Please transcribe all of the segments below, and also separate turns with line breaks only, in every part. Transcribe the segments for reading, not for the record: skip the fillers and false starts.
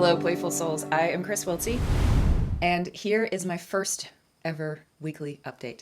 Hello, Playful Souls. I am Kris Wiltsee, and here is my first ever weekly update.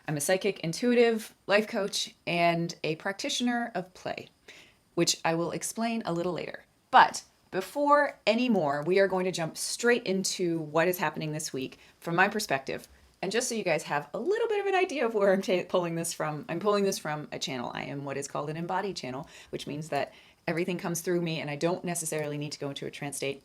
I'm a psychic, intuitive, life coach, and a practitioner of play, which I will explain a little later. But before any more, we are going to jump straight into what is happening this week from my perspective. And just so you guys have a little bit of an idea of where I'm pulling this from, I'm pulling this from a channel. I am what is called an embodied channel, which means that everything comes through me and I don't necessarily need to go into a trance state,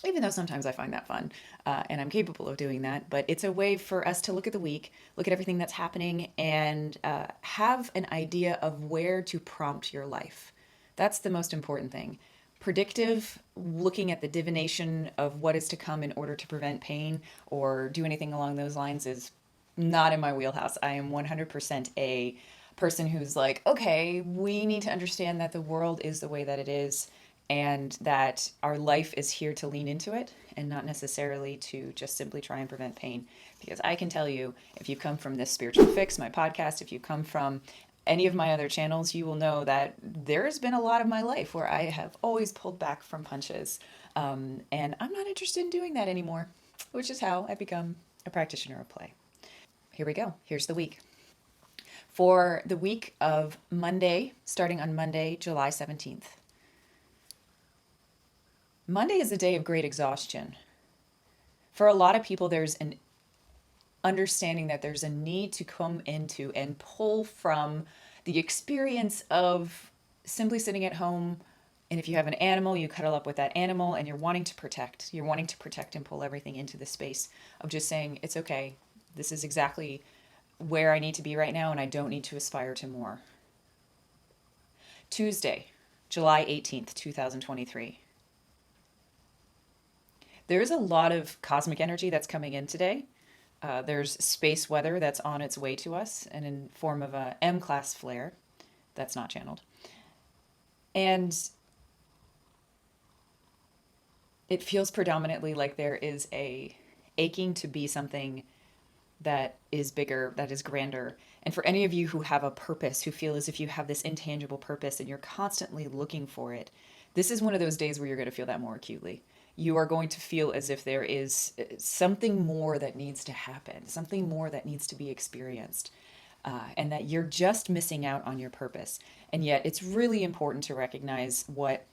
even though sometimes I find that fun and I'm capable of doing that. But it's a way for us to look at the week, look at everything that's happening, and have an idea of where to prompt your life. That's the most important thing. Predictive, looking at the divination of what is to come in order to prevent pain or do anything along those lines is not in my wheelhouse. I am 100% a person who's like, okay, we need to understand that the world is the way that it is and that our life is here to lean into it and not necessarily to just simply try and prevent pain. Because I can tell you, if you come from this Spiritual Fix, my podcast, if you come from any of my other channels, you will know that there's been a lot of my life where I have always pulled back from punches. And I'm not interested in doing that anymore, which is how I become a practitioner of play. Here we go. Here's the week. For the week of Monday, starting on Monday, July 17th. Monday is a day of great exhaustion. For a lot of people, there's an understanding that there's a need to come into and pull from the experience of simply sitting at home. And if you have an animal, you cuddle up with that animal and you're wanting to protect. You're wanting to protect and pull everything into the space of just saying, it's okay. This is exactly where I need to be right now and I don't need to aspire to more. Tuesday, July 18th, 2023. There's a lot of cosmic energy that's coming in today. There's space weather that's on its way to us and in form of a M-class flare that's not channeled. And it feels predominantly like there is a aching to be something that is bigger, that is grander. And for any of you who have a purpose, who feel as if you have this intangible purpose and you're constantly looking for it, this is one of those days where you're going to feel that more acutely. You are going to feel as if there is something more that needs to happen, something more that needs to be experienced, and that you're just missing out on your purpose. And yet it's really important to recognize what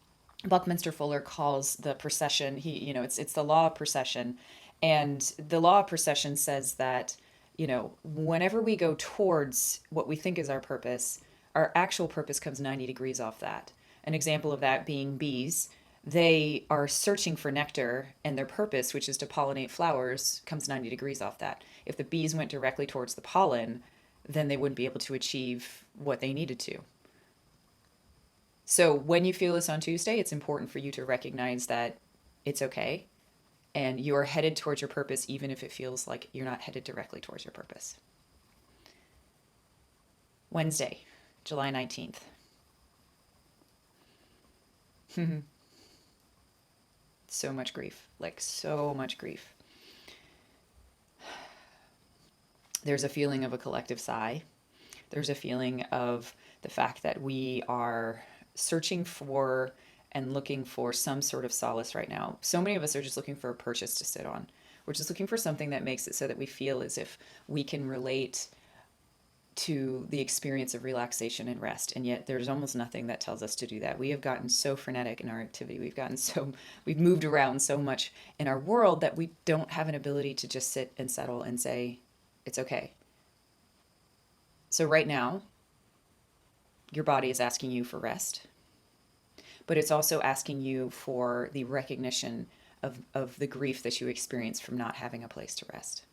Buckminster Fuller calls the procession. It's the law of procession. And the law of procession says that, whenever we go towards what we think is our purpose, our actual purpose comes 90 degrees off that. An example of that being bees. They are searching for nectar and their purpose, which is to pollinate flowers, comes 90 degrees off that. If the bees went directly towards the pollen, then they wouldn't be able to achieve what they needed to. So when you feel this on Tuesday, it's important for you to recognize that it's okay and you are headed towards your purpose, even if it feels like you're not headed directly towards your purpose. Wednesday, July 19th. So much grief, so much grief. There's a feeling of a collective sigh. There's a feeling of the fact that we are searching for and looking for some sort of solace right now. So many of us are just looking for a purchase to sit on. We're just looking for something that makes it so that we feel as if we can relate to the experience of relaxation and rest. And yet there's almost nothing that tells us to do that. We have gotten so frenetic in our activity. We've moved around so much in our world that we don't have an ability to just sit and settle and say, it's okay. So right now, your body is asking you for rest, but it's also asking you for the recognition of the grief that you experience from not having a place to rest.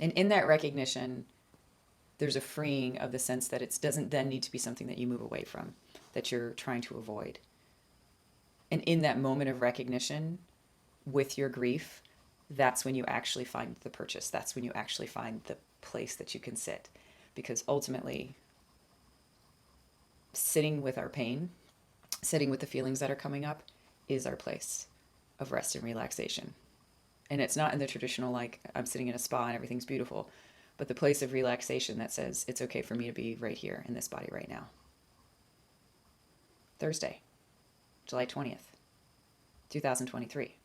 And in that recognition, there's a freeing of the sense that it doesn't then need to be something that you move away from, that you're trying to avoid. And in that moment of recognition with your grief, that's when you actually find the purchase. That's when you actually find the place that you can sit. Because ultimately, sitting with our pain, sitting with the feelings that are coming up, is our place of rest and relaxation. And it's not in the traditional, I'm sitting in a spa and everything's beautiful, but the place of relaxation that says, it's okay for me to be right here in this body right now. Thursday, July 20th. 2023.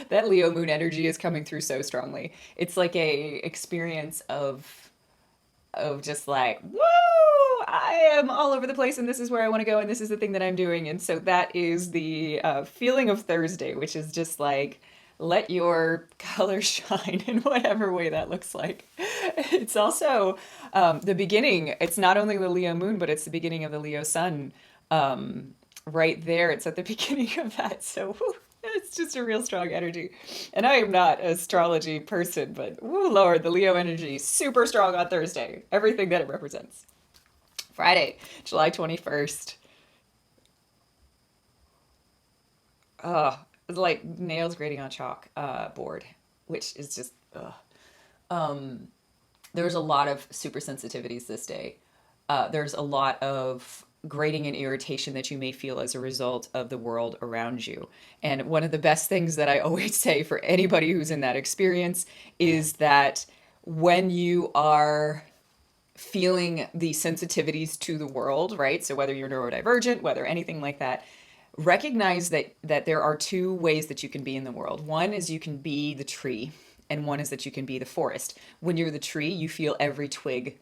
That Leo moon energy is coming through so strongly. It's like a experience of just like, woo, I am all over the place and this is where I want to go and this is the thing that I'm doing. And so that is the feeling of Thursday, which is just like, let your color shine in whatever way that looks like. It's also the beginning. It's not only the Leo moon, but it's the beginning of the Leo sun right there. It's at the beginning of that. So whew, it's just a real strong energy. And I am not an astrology person, but woo, Lord, the Leo energy, super strong on Thursday. Everything that it represents. Friday, July 21st. Oh, it's like nails grating on chalk board, which is just, there's a lot of super sensitivities this day. There's a lot of grating and irritation that you may feel as a result of the world around you. And one of the best things that I always say for anybody who's in that experience is that when you are feeling the sensitivities to the world, right? So whether you're neurodivergent, whether anything like that, recognize that there are two ways that you can be in the world. One is you can be the tree, and one is that you can be the forest. When you're the tree, you feel every twig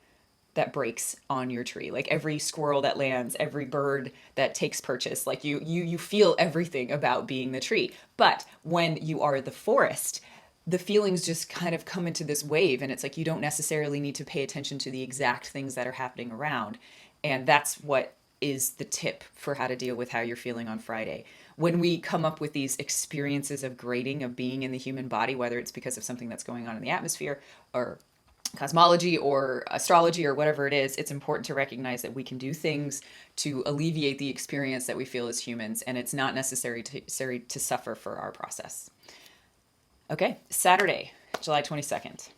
that breaks on your tree, like every squirrel that lands, every bird that takes purchase, like you feel everything about being the tree. But when you are the forest, the feelings just kind of come into this wave, and it's like you don't necessarily need to pay attention to the exact things that are happening around. And that's what is the tip for how to deal with how you're feeling on Friday. When we come up with these experiences of grading, of being in the human body, whether it's because of something that's going on in the atmosphere or cosmology or astrology or whatever it is, it's important to recognize that we can do things to alleviate the experience that we feel as humans, and it's not necessary to suffer for our process. Okay, Saturday, July 22nd.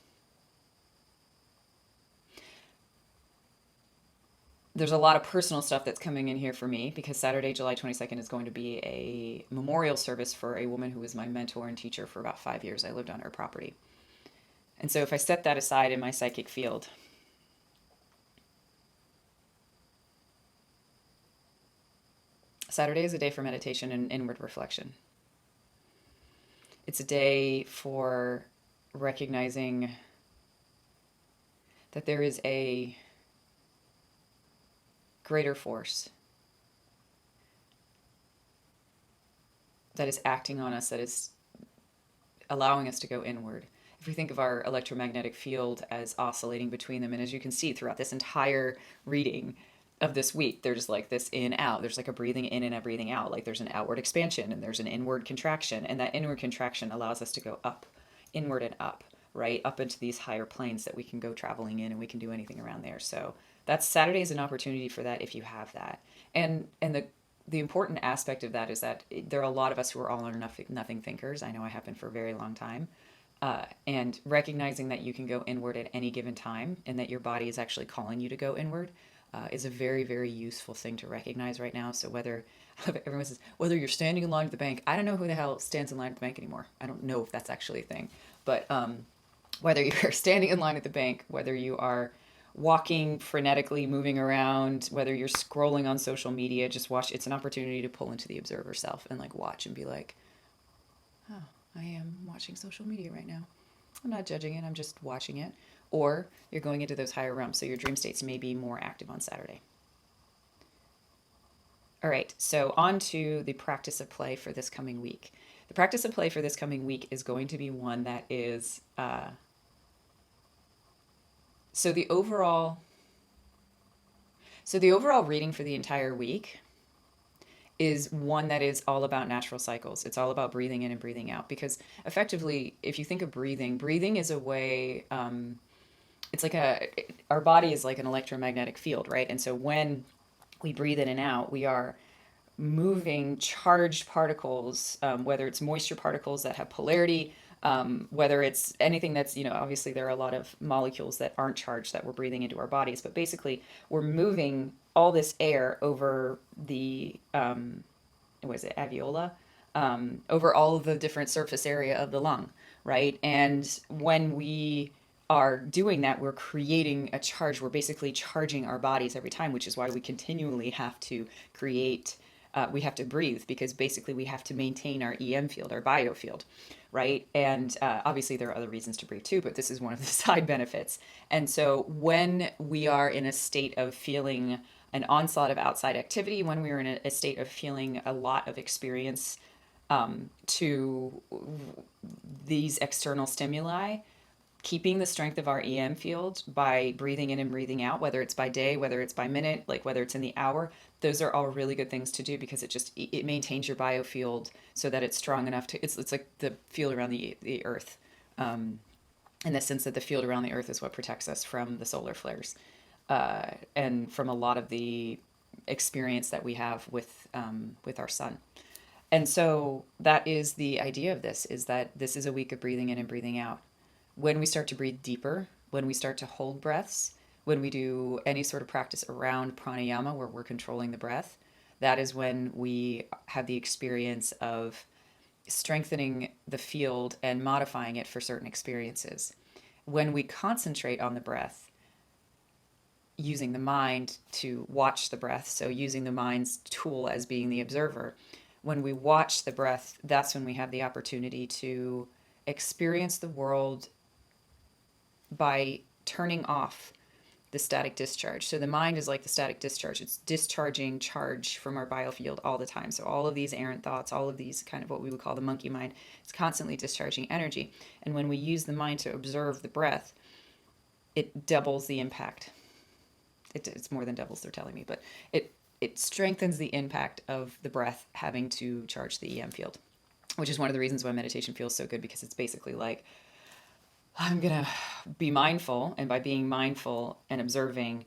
There's a lot of personal stuff that's coming in here for me because Saturday, July 22nd is going to be a memorial service for a woman who was my mentor and teacher for about 5 years. I lived on her property. And so if I set that aside in my psychic field, Saturday is a day for meditation and inward reflection. It's a day for recognizing that there is a greater force that is acting on us, that is allowing us to go inward. If we think of our electromagnetic field as oscillating between them, and as you can see throughout this entire reading of this week, there's like this in out, there's like a breathing in and a breathing out, like there's an outward expansion and there's an inward contraction, and that inward contraction allows us to go up, inward and up, right up into these higher planes that we can go traveling in, and we can do anything around there. So that's Saturday is an opportunity for that if you have that. And the important aspect of that is that there are a lot of us who are all or nothing thinkers. I know I have been for a very long time. And recognizing that you can go inward at any given time and that your body is actually calling you to go inward is a very, very useful thing to recognize right now. So whether everyone says, whether you're standing in line at the bank, I don't know who the hell stands in line at the bank anymore. I don't know if that's actually a thing. But whether you're standing in line at the bank, whether you are walking frenetically, moving around, whether you're scrolling on social media, just watch. It's an opportunity to pull into the observer self and like watch and be like, oh, I am watching social media right now. I'm not judging it, I'm just watching it. Or you're going into those higher realms, so your dream states may be more active on Saturday. All right, so on to the practice of play for this coming week. The practice of play for this coming week is going to be one that is, so the overall reading for the entire week is one that is all about natural cycles. It's all about breathing in and breathing out, because effectively, if you think of breathing is a way, it's like our body is like an electromagnetic field, right? And so when we breathe in and out, we are moving charged particles, whether it's moisture particles that have polarity, whether it's anything that's, obviously there are a lot of molecules that aren't charged that we're breathing into our bodies, but basically we're moving all this air over the, alveola, over all of the different surface area of the lung, right? And when we are doing that, we're creating a charge. We're basically charging our bodies every time, which is why we continually have to create we have to breathe because basically we have to maintain our EM field, our biofield, right? And obviously there are other reasons to breathe too, but this is one of the side benefits. And so when we are in a state of feeling an onslaught of outside activity, when we are in a state of feeling a lot of experience to these external stimuli, keeping the strength of our EM field by breathing in and breathing out, whether it's by day, whether it's by minute, like whether it's in the hour, those are all really good things to do because it maintains your biofield so that it's strong enough to, it's like the field around the earth. In the sense that the field around the earth is what protects us from the solar flares and from a lot of the experience that we have with our sun. And so that is the idea of this, is that this is a week of breathing in and breathing out. When we start to breathe deeper, when we start to hold breaths, when we do any sort of practice around pranayama where we're controlling the breath, that is when we have the experience of strengthening the field and modifying it for certain experiences. When we concentrate on the breath, using the mind to watch the breath, so using the mind's tool as being the observer, when we watch the breath, that's when we have the opportunity to experience the world by turning off the static discharge. So the mind is like the static discharge. It's discharging charge from our biofield all the time. So all of these errant thoughts, all of these kind of what we would call the monkey mind, it's constantly discharging energy. And when we use the mind to observe the breath, it doubles the impact. It's more than doubles, they're telling me, but it strengthens the impact of the breath having to charge the EM field, which is one of the reasons why meditation feels so good, because it's basically like, I'm going to be mindful, and by being mindful and observing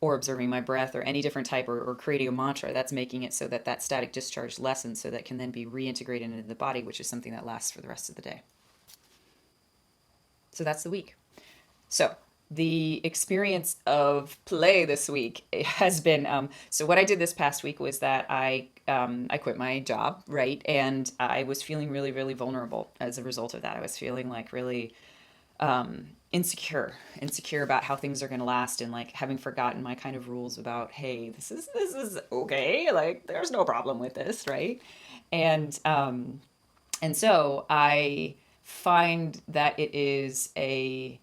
my breath or any different type or creating a mantra, that's making it so that that static discharge lessens so that can then be reintegrated into the body, which is something that lasts for the rest of the day. So that's the week. So the experience of play this week has been, so what I did this past week was that I quit my job, right? And I was feeling really, really vulnerable as a result of that. I was feeling like really insecure about how things are going to last, and like having forgotten my kind of rules about, hey, this is okay. Like there's no problem with this. Right. And so I find that it is a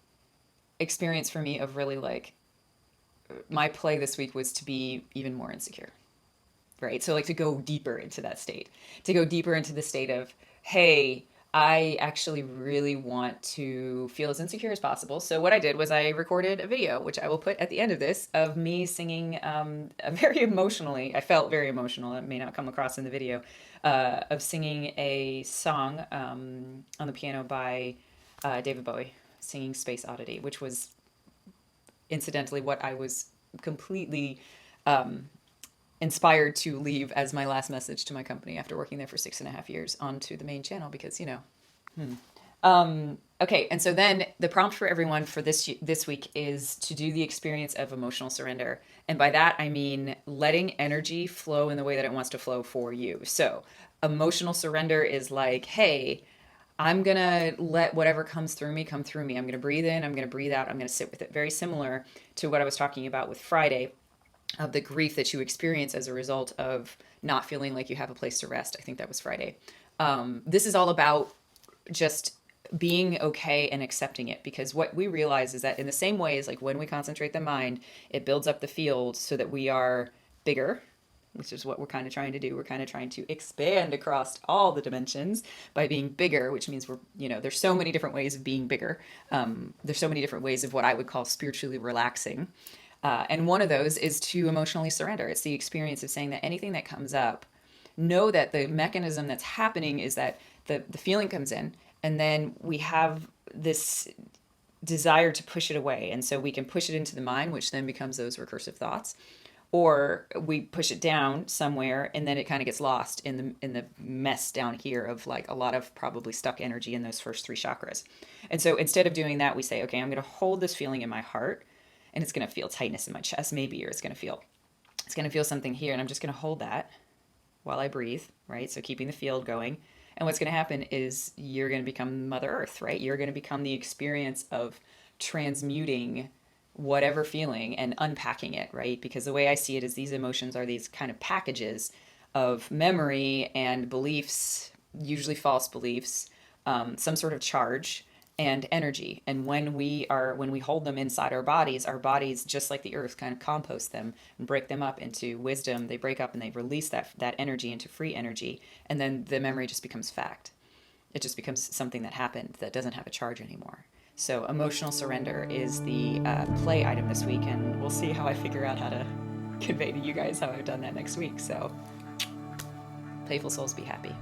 experience for me of really like, my play this week was to be even more insecure. Right. So like to go deeper into that state, to go deeper into the state of, hey, I actually really want to feel as insecure as possible. So what I did was I recorded a video, which I will put at the end of this, of me singing very emotionally. I felt very emotional. It may not come across in the video, of singing a song on the piano by David Bowie, singing Space Oddity, which was incidentally what I was completely inspired to leave as my last message to my company after working there for 6.5 years onto the main channel, because, you know. Okay, and so then the prompt for everyone for this week is to do the experience of emotional surrender. And by that, I mean letting energy flow in the way that it wants to flow for you. So emotional surrender is like, hey, I'm going to let whatever comes through me come through me. I'm going to breathe in, I'm going to breathe out, I'm going to sit with it. Very similar to what I was talking about with Friday, of the grief that you experience as a result of not feeling like you have a place to rest. I think that was Friday. This is all about just being okay and accepting it, because what we realize is that in the same way as like when we concentrate the mind, it builds up the field so that we are bigger, which is what we're kind of trying to do. We're kind of trying to expand across all the dimensions by being bigger, which means we're, you know, there's so many different ways of being bigger. There's so many different ways of what I would call spiritually relaxing. And one of those is to emotionally surrender. It's the experience of saying that anything that comes up, know that the mechanism that's happening is that the feeling comes in, and then we have this desire to push it away. And so we can push it into the mind, which then becomes those recursive thoughts, or we push it down somewhere and then it kind of gets lost in the mess down here of like a lot of probably stuck energy in those first 3 chakras. And so instead of doing that, we say, okay, I'm going to hold this feeling in my heart, and it's going to feel tightness in my chest maybe, or it's going to feel something here, and I'm just going to hold that while I breathe, right? So keeping the field going. And what's going to happen is you're going to become Mother Earth, right? You're going to become the experience of transmuting whatever feeling and unpacking it, right? Because the way I see it is these emotions are these kind of packages of memory and beliefs, usually false beliefs, some sort of charge and energy. And when we hold them inside our bodies, just like the earth, kind of compost them and break them up into wisdom. They break up and they release that energy into free energy, and then the memory just becomes fact. It just becomes something that happened that doesn't have a charge anymore. So emotional surrender is the play item this week, and we'll see how I figure out how to convey to you guys how I've done that next week. So playful souls, be happy.